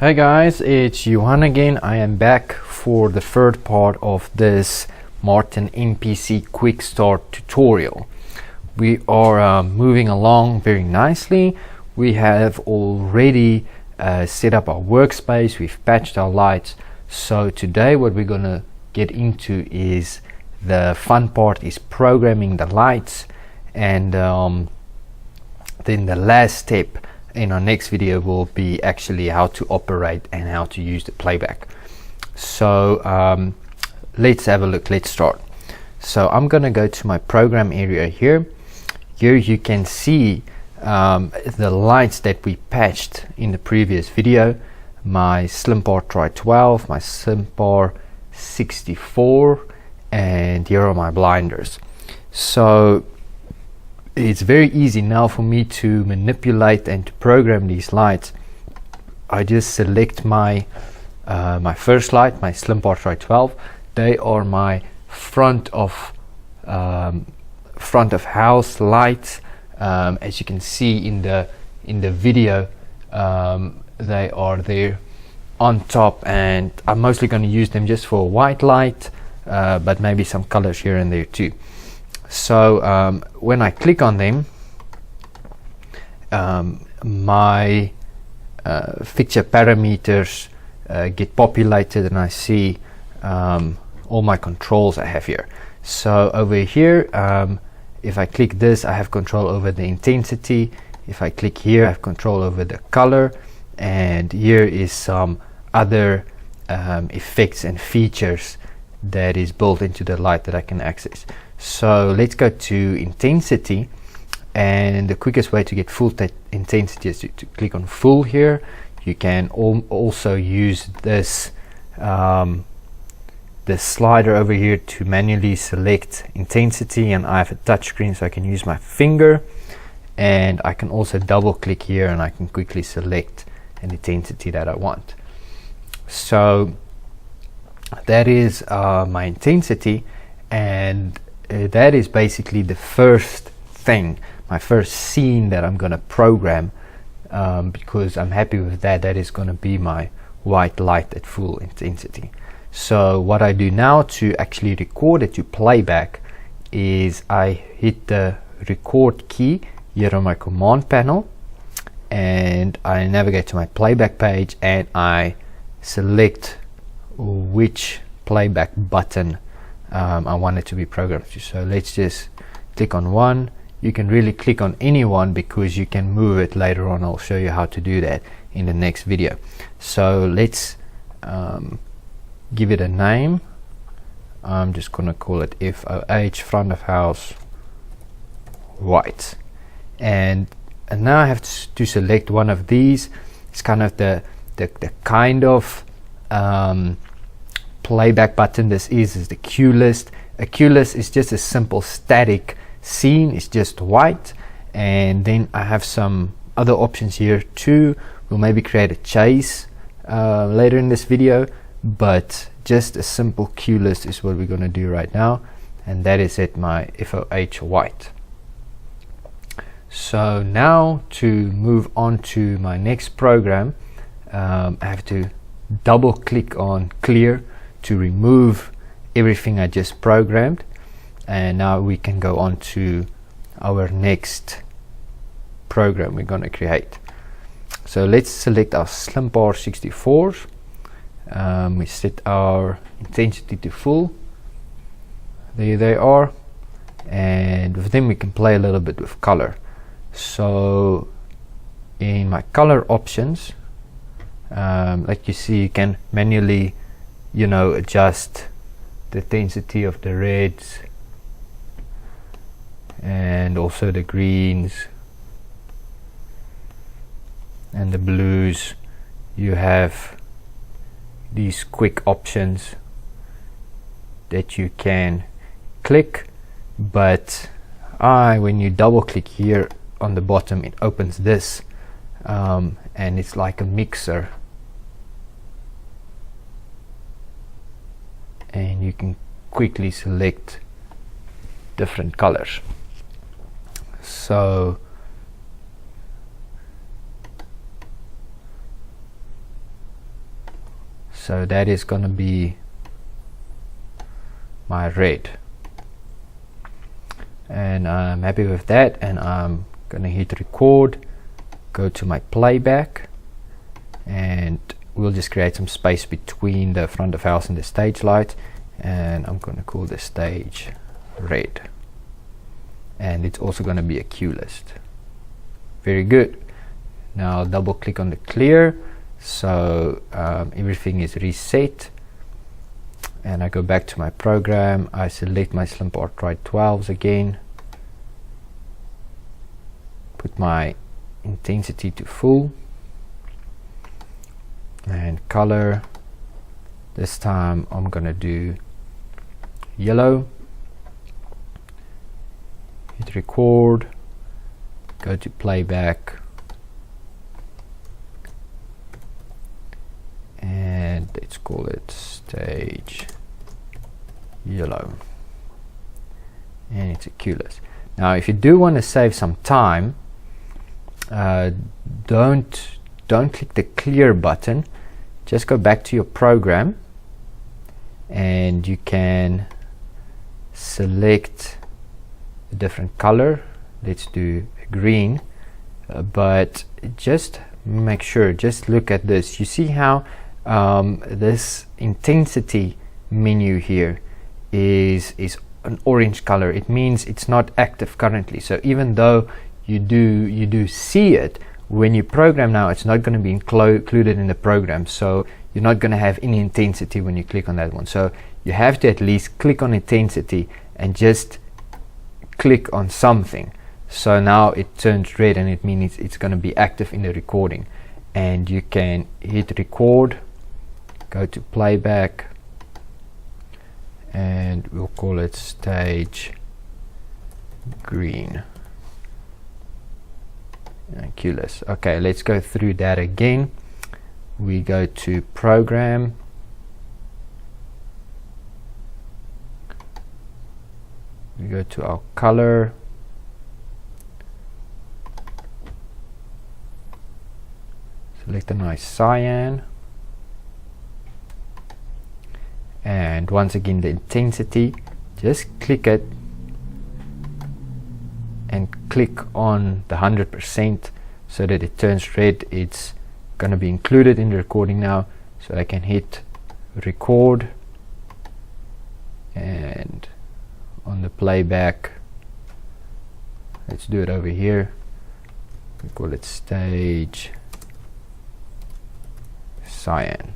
Hey guys, it's Johan again. I am back for the third part of this Martin MPC quick start tutorial. We are moving along very nicely. We have already set up our workspace, we've patched our lights. So today what we're gonna get into is the fun part, is programming the lights, and then the last step in our next video will be actually how to operate and how to use the playback. So let's have a look. Let's start. So I'm gonna go to my program area here. Here you can see the lights that we patched in the previous video. My SlimPar Tri-12, my SlimPar 64, and here are my blinders. So it's very easy now for me to manipulate and to program these lights. I just select my my first light, my SlimPar Tri-12. They are my front of house lights. As you can see in the video, they are there on top, and I'm mostly going to use them just for a white light, but maybe some colors here and there too. So when I click on them, my fixture parameters get populated, and I see all my controls I have here. So over here, if I click this, I have control over the intensity. If I click here, I have control over the color, and here is some other effects and features that is built into the light that I can access. So let's go to intensity, and the quickest way to get full intensity is to click on full here. You can also use this the slider over here to manually select intensity, and I have a touch screen so I can use my finger, and I can also double click here and I can quickly select an intensity that I want. So that is my intensity, and that is basically the first thing, my first scene that I'm going to program, because I'm happy with that. That is going to be my white light at full intensity. So what I do now to actually record it to playback is I hit the record key here on my command panel, and I navigate to my playback page, and I select which playback button I want it to be programmed to. So let's just click on one. You can really click on any one because you can move it later on. I'll show you how to do that in the next video. So let's give it a name. I'm just gonna call it FOH, front of house white, and now I have to select one of these. It's kind of the kind of playback button this is the cue list. A cue list is just a simple static scene, it's just white, and then I have some other options here too. We'll maybe create a chase later in this video, but just a simple cue list is what we're going to do right now, and that is at my FOH white. So now to move on to my next program, I have to double click on clear to remove everything I just programmed, and now we can go on to our next program we're going to create. So let's select our SlimPar 64s. We set our intensity to full. There they are, and with them we can play a little bit with color. So in my color options, like you see, you can manually adjust the intensity of the reds and also the greens and the blues. You have these quick options that you can click, but when you double click here on the bottom, it opens this, and it's like a mixer, and you can quickly select different colors. So So that is going to be my red, and I'm happy with that, and I'm gonna hit record, go to my playback, and we'll just create some space between the front of house and the stage light, and I'm gonna call the stage red, and it's also gonna be a cue list. Very good. Now double click on the clear, so everything is reset, and I go back to my program. I select my Slim Portrait 12s again, put my intensity to full, and color, this time I'm gonna do yellow, hit record, go to playback, and let's call it stage yellow, and it's a cue list. Now if you do want to save some time, don't click the clear button, just go back to your program and you can select a different color. Let's do green, but just make sure, just look at this. You see how this intensity menu here is an orange color. It means it's not active currently. So even though you do see it when you program now, it's not going to be included in the program, so you're not going to have any intensity when you click on that one. So you have to at least click on intensity and just click on something. So now it turns red, and it means it's going to be active in the recording. And you can hit record, go to playback, and we'll call it stage green. Cue list. Okay, let's go through that again. We go to program, we go to our color, select a nice cyan, and once again the intensity, just click it and click on the 100% so that it turns red. It's going to be included in the recording now, so I can hit record, and on the playback, let's do it over here, we call it stage cyan.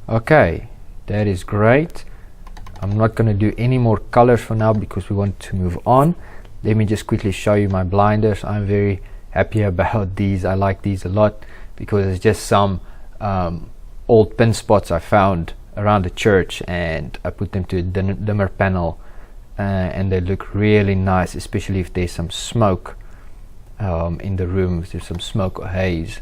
Okay, that is great. I'm not going to do any more colors for now because we want to move on. Let me just quickly show you my blinders. I'm very happy about these. I like these a lot because it's just some old pin spots I found around the church, and I put them to a dimmer panel, and they look really nice, especially if there's some smoke in the room, if there's some smoke or haze.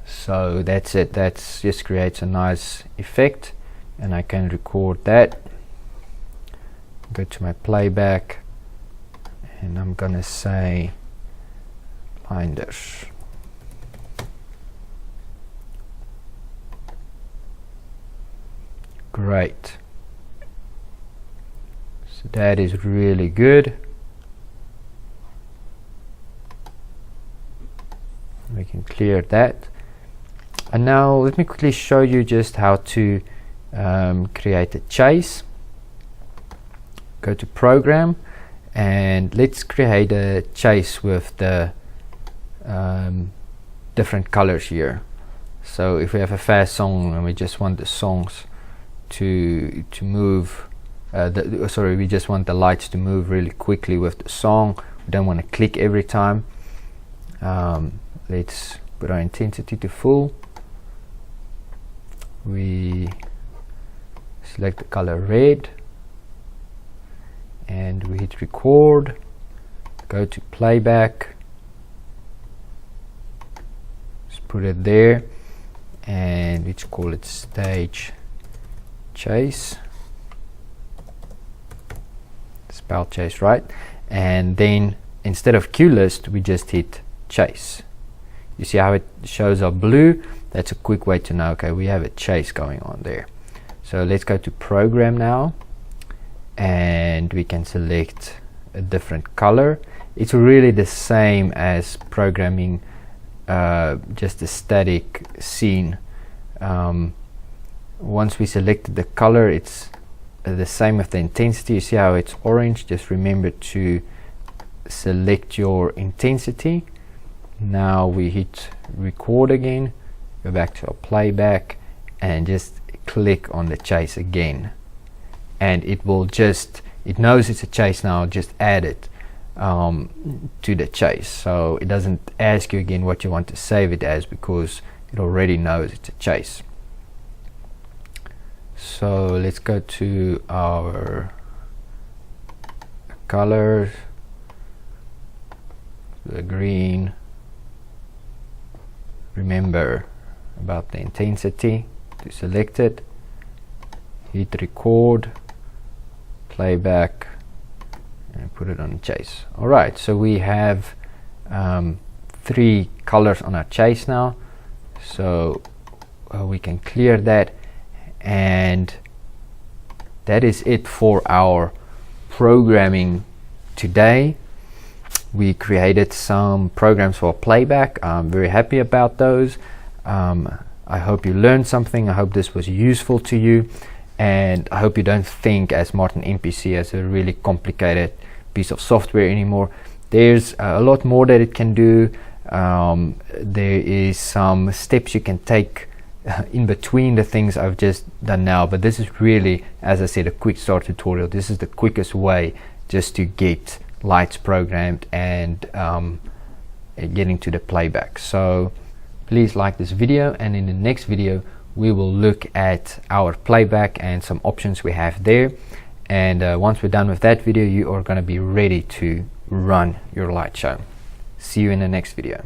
So that's it. That just creates a nice effect, and I can record that. Go to my playback, and I'm gonna say blinders. Great. So that is really good. We can clear that. And now let me quickly show you just how to create a chase. Go to program, and let's create a chase with the different colors here. So if we have a fast song and we just want the songs to move, we just want the lights to move really quickly with the song. We don't want to click every time. Let's put our intensity to full. We select the color red, and we hit record, go to playback, just put it there, and let's call it stage chase, spell chase, right? And then instead of cue list, we just hit chase. You see how it shows up blue? That's a quick way to know, okay, we have a chase going on there. So let's go to program now, and we can select a different color. It's really the same as programming just a static scene. Once we selected the color, it's the same with the intensity. You see how it's orange? Just remember to select your intensity. Now we hit record again, go back to our playback, and just click on the chase again, and it will just, it knows it's a chase now, just add it to the chase. So it doesn't ask you again what you want to save it as, because it already knows it's a chase. So let's go to our colors, the green. Remember about the intensity, to select it, hit record, playback, and put it on chase. Alright, so we have 3 colors on our chase now, so we can clear that, and that is it for our programming today. We created some programs for playback. I'm very happy about those. I hope you learned something. I hope this was useful to you, and I hope you don't think as Martin MPC as a really complicated piece of software anymore. There's a lot more that it can do. There is some steps you can take in between the things I've just done now, but this is really, as I said, a quick start tutorial. This is the quickest way just to get lights programmed and getting to the playback. So please like this video, and in the next video we will look at our playback and some options we have there. And once we're done with that video, you are going to be ready to run your light show. See you in the next video.